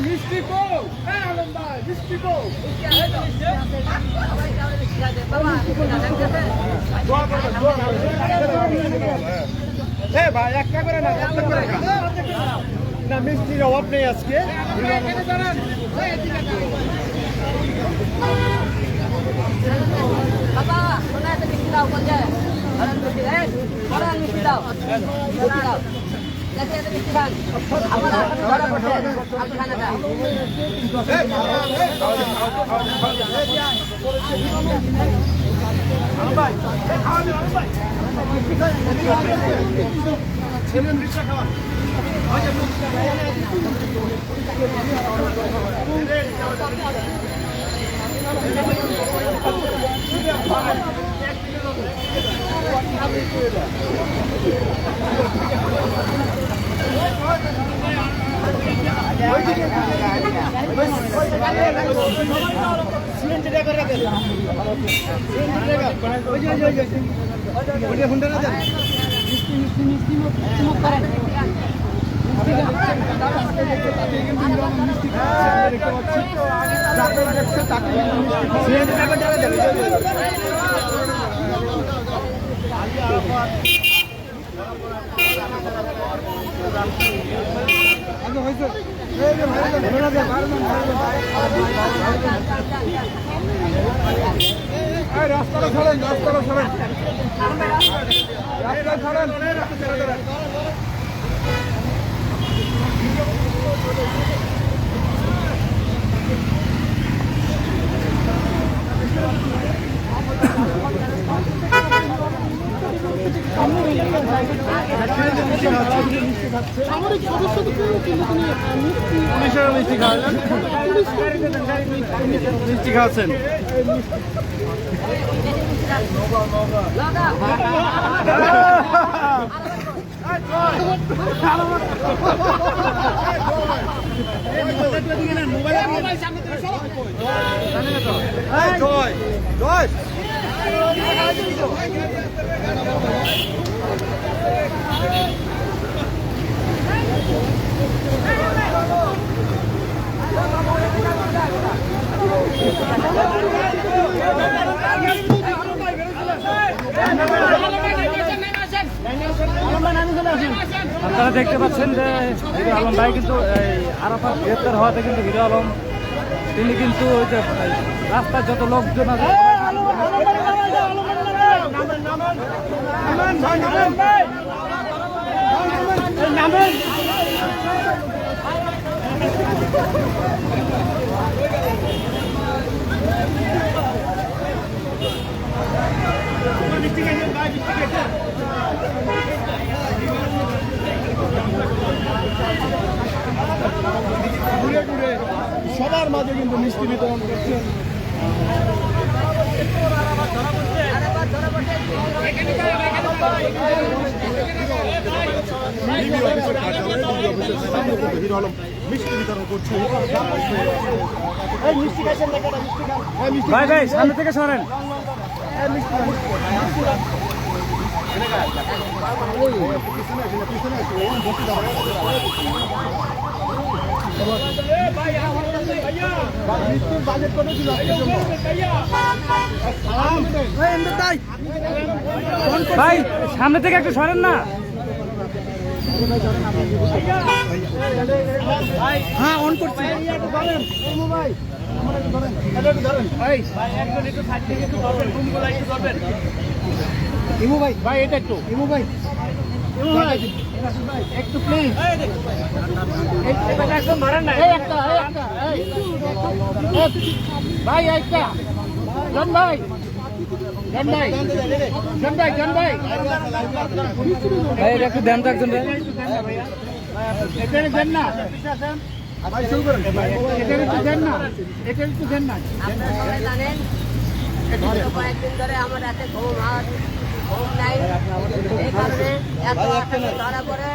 মিষ্টি কো আলম ভাই মিষ্টি কো ভাই একটা করে না না মিষ্টির অভাব নেই আজকে বাবা মিষ্টি দাও মিষ্টি দাও মিষ্টি খান আমার ধরা পড়ছে আপনি খানা দাও রাস্তাটা ছাড়েন রাস্তাটা ছাড়েন রাস্তা ছাড়েন মিষ্টি খাওয়াচ্ছেন জয় জয় আপনারা দেখতে পাচ্ছেন যে হিরো আলম ভাই কিন্তু আরাফাত গ্রেপ্তার হওয়াতে কিন্তু হিরো আলম তিনি কিন্তু ওই যে রাস্তার যত লোকজন আছে ঘুরে ঘুরে সবার মাঝে কিন্তু মিষ্টি বিতরণ করছেন মিষ্টি বিতরণ করছে ভাই ভাই সামনে থেকে সরেন ভাই সামনে থেকে একটু সরেন না হ্যাঁ অন করছি ইমু ভাই ভাই এটা একটু ইমু ভাই একটু প্লিজ ভাই একটা জন ভাই জন ভাই জন ভাই জন ভাই ভাই একটু ধ্যান রাখছেন এটা দেন না ভাই শুরু করেন এটা একটু দেন না এটা একটু দেন না আপনারা সবাই জানেন কয়েকদিন ধরে আমার রাতে ঘুম নাই এই কারণে এত আসামি ধরা পড়ে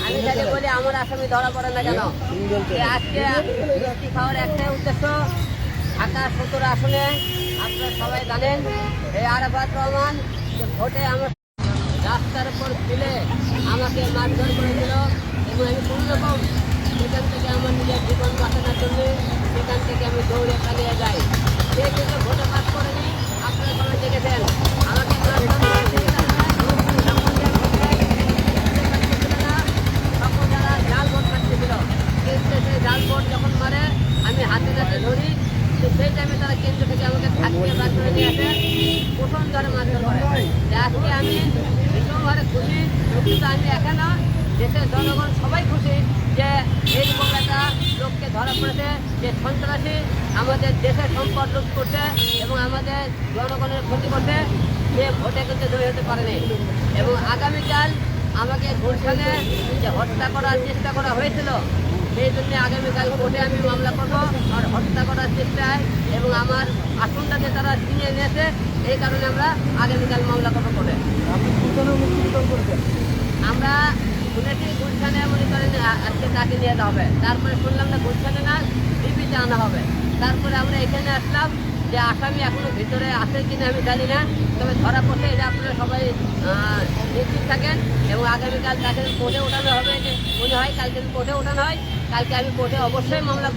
আমি তাকে বলি আমার আসামি ধরা পড়ে না কেন আজকে মিষ্টি খাওয়ার একটাই উদ্দেশ্য ঢাকা 17 আসনে আপনারা সবাই জানেন এই আরাফাত রহমান যে ভোটে আমার রাস্তার উপর ফেলে আমাকে মারধর করেছিল এবং আমি কোনো রকম সেখান থেকে আমার নিজের জীবন বাঁচানোর জন্য সেখান থেকে আমি দৌড়ে পালিয়ে যাই। সে কিন্তু ভোটে পাস করেনি, আপনারা সবাই দেখেছেন। আমাকে মারধর করেছে, তখন যারা জাল ভোট কাটতেছিল, কিন্তু সেই জাল ভোট যখন মারে আমি হাতে নাতে ধরি, তো সেই টাইমে তারা কেন্দ্র থেকে আমাকে থাকিয়ে বার করে নিয়ে আসে, প্রথম ধরে মারধর করে। আজকে আমি ভীষণভাবে খুশি, কিন্তু আমি একা না, দেশের জনগণ সবাই খুশি যে এইরকম একটা লোককে ধরা পড়েছে যে সন্ত্রাসী আমাদের দেশের সম্পদ লুট করছে এবং আমাদের জনগণের ক্ষতি করছে। সে ভোটে কিন্তু জয়ী হতে পারেনি এবং আগামীকাল আমাকে গুলশানে যে হত্যা করার চেষ্টা করা হয়েছিল, সেই জন্য আগামীকাল কোর্টে আমি মামলা করব আর হত্যা করার চেষ্টায় এবং আমার আসনটাকে তারা ছিনিয়ে নিয়েছে, এই কারণে আমরা আগামীকাল মামলা করবো কোর্টে। আমরা শুনেছি গুলশানে মনে করেন আজকে তাকে নিয়ে যেতে হবে, তারপরে শুনলাম না গুলশানে না ডিবিতে আনা হবে। তারপরে আমরা এখানে আসলাম যে আসামি এখনো ভিতরে আছে কিনা আমি জানি না, তবে ধরা পড়ছে এটা আপনারা সবাই নিশ্চিত থাকেন এবং আগামীকাল তাকে কোর্টে ওঠানো হবে। মনে হয় কালকে কোর্টে ওঠানো হয়, কালকে আমি কোর্টে অবশ্যই মামলা